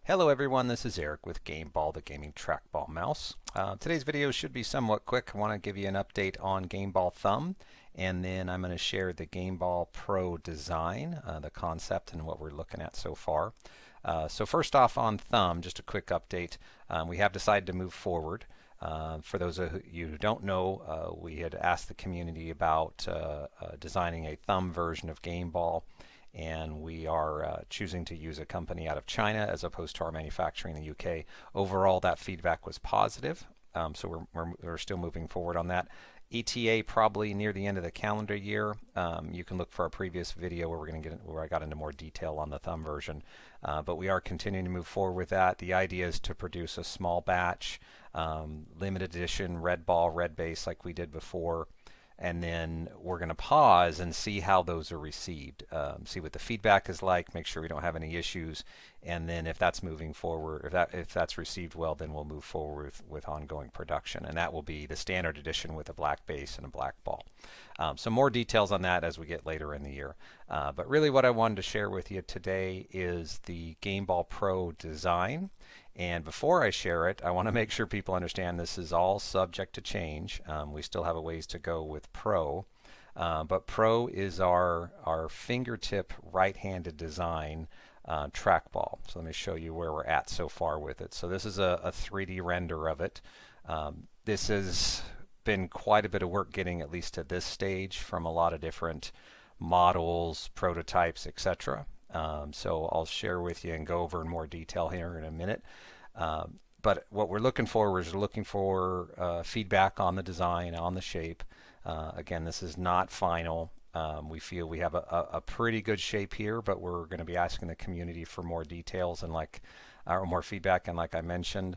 Hello everyone, this is Eric with GameBall, the gaming trackball mouse. Today's video should be somewhat quick. I want to give you an update on GameBall Thumb, and then I'm going to share the GameBall Pro design, the concept, and what we're looking at so far. So first off on Thumb, just a quick update. We have decided to move forward. For those of you who don't know, we had asked the community about designing a thumb version of GameBall, and we are choosing to use a company out of China as opposed to our manufacturing in the UK. Overall, that feedback was positive, so we're still moving forward on that. ETA probably near the end of the calendar year. You can look for our previous video where I got into more detail on the thumb version, but we are continuing to move forward with that. The idea is to produce a small batch, limited edition red ball, red base like we did before. And then we're going to pause and see how those are received, see what the feedback is like, make sure we don't have any issues, and then if that's moving forward, if that's received well, then we'll move forward with ongoing production, and that will be the standard edition with a black base and a black ball. So more details on that as we get later in the year. But really what I wanted to share with you today is the GameBall Pro design. And before I share it, I want to make sure people understand this is all subject to change. We still have a ways to go with Pro, but Pro is our fingertip right-handed design trackball. So let me show you where we're at so far with it. So this is a 3D render of it. This has been quite a bit of work getting at least to this stage from a lot of different models, prototypes, etc. So I'll share with you and go over in more detail here in a minute. But what we're looking for is feedback on the design, on the shape. Again, this is not final. We feel we have a pretty good shape here, but we're going to be asking the community for more details and or more feedback. And like I mentioned,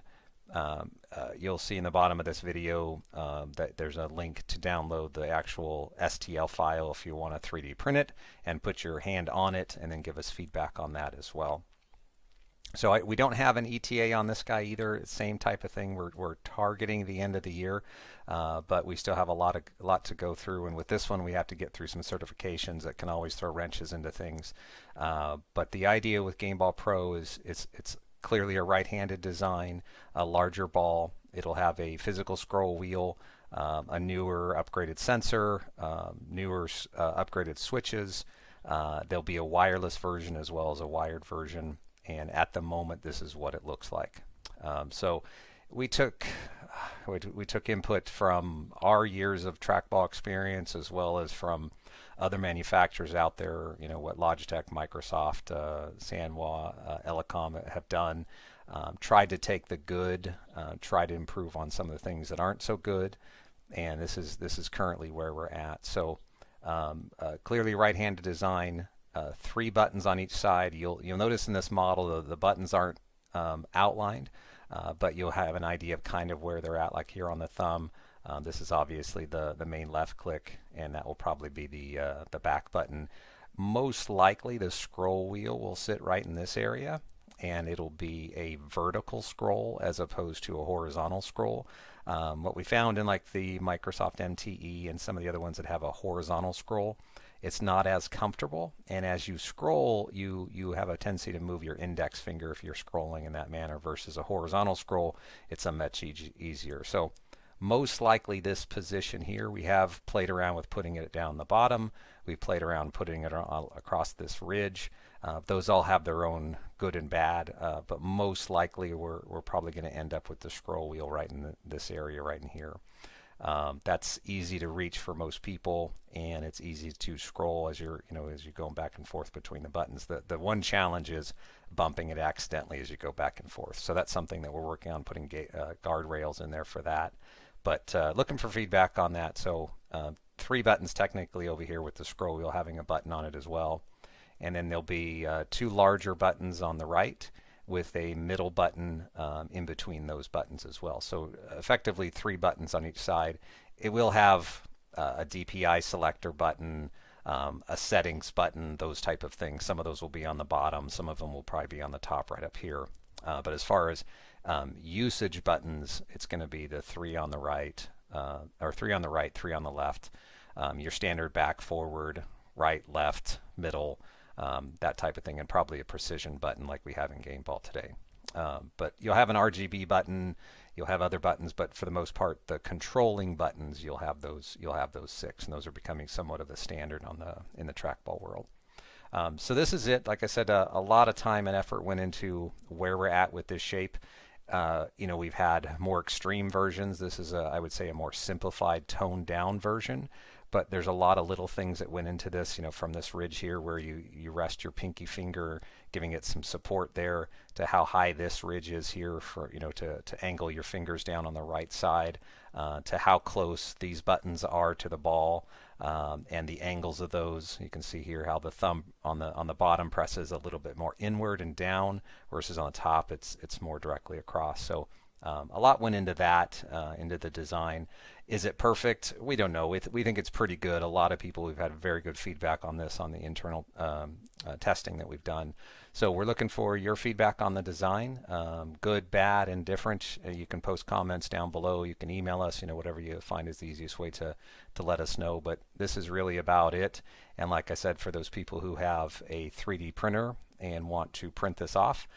you'll see in the bottom of this video that there's a link to download the actual STL file if you want to 3D print it and put your hand on it and then give us feedback on that as well. So we don't have an ETA on this guy either. Same type of thing. We're targeting the end of the year, but we still have a lot to go through. And with this one, we have to get through some certifications that can always throw wrenches into things. But the idea with GameBall Pro is it's clearly a right-handed design, a larger ball. It'll have a physical scroll wheel, a newer upgraded sensor, newer upgraded switches. There'll be a wireless version as well as a wired version. And at the moment, this is what it looks like. So we took input from our years of trackball experience as well as from other manufacturers out there. You know what Logitech, Microsoft, Sanwa, Elecom have done. Tried to take the good, try to improve on some of the things that aren't so good, and this is currently where we're at. So clearly right-handed design. 3 buttons on each side. You'll notice in this model the buttons aren't outlined, but you'll have an idea of kind of where they're at, like here on the thumb. This is obviously the main left click, and that will probably be the back button. Most likely the scroll wheel will sit right in this area, and it'll be a vertical scroll as opposed to a horizontal scroll. What we found in like the Microsoft MTE and some of the other ones that have a horizontal scroll, it's not as comfortable, and as you scroll, you have a tendency to move your index finger if you're scrolling in that manner versus a horizontal scroll. It's a much easier. So most likely this position here, we have played around with putting it down the bottom. We played around putting it across this ridge. Those all have their own good and bad, but most likely we're probably going to end up with the scroll wheel right in this area right in here. That's easy to reach for most people, and it's easy to scroll as you're going back and forth between the buttons. The one challenge is bumping it accidentally as you go back and forth. So that's something that we're working on, putting guardrails in there for that. But looking for feedback on that. So 3 buttons technically over here with the scroll wheel having a button on it as well. And then there'll be 2 larger buttons on the right with a middle button in between those buttons as well. So effectively 3 buttons on each side. It will have a DPI selector button, a settings button, those type of things. Some of those will be on the bottom. Some of them will probably be on the top right up here. But as far as usage buttons, it's going to be the 3 on the right, or 3 on the right, 3 on the left. Your standard back, forward, right, left, middle, that type of thing, and probably a precision button like we have in GameBall today. But you'll have an RGB button, you'll have other buttons, but for the most part, the controlling buttons you'll have those 6, and those are becoming somewhat of a standard in the trackball world. So this is it. Like I said, a lot of time and effort went into where we're at with this shape. We've had more extreme versions. This is, I would say, a more simplified, toned down version. But there's a lot of little things that went into this, from this ridge here where you rest your pinky finger, giving it some support there, to how high this ridge is here for, to angle your fingers down on the right side, to how close these buttons are to the ball, and the angles of those. You can see here how the thumb on the bottom presses a little bit more inward and down, versus on the top it's more directly across. So a lot went into that, into the design. Is it perfect? We don't know. We think it's pretty good. A lot of people, we've had very good feedback on this on the internal testing that we've done. So we're looking for your feedback on the design, good, bad, indifferent. You can post comments down below. You can email us, whatever you find is the easiest way to let us know. But this is really about it. And like I said, for those people who have a 3D printer and want to print this off,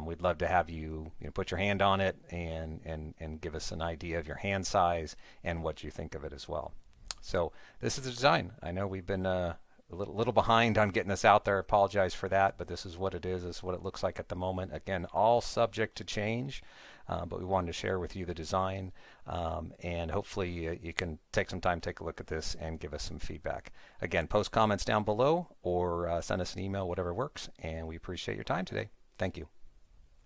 we'd love to have you, put your hand on it and give us an idea of your hand size and what you think of it as well. So this is the design. I know we've been a little behind on getting this out there. I apologize for that, but this is what it is. This is what it looks like at the moment. Again, all subject to change, but we wanted to share with you the design, and hopefully you can take some time, take a look at this, and give us some feedback. Again, post comments down below or send us an email, whatever works, and we appreciate your time today. Thank you.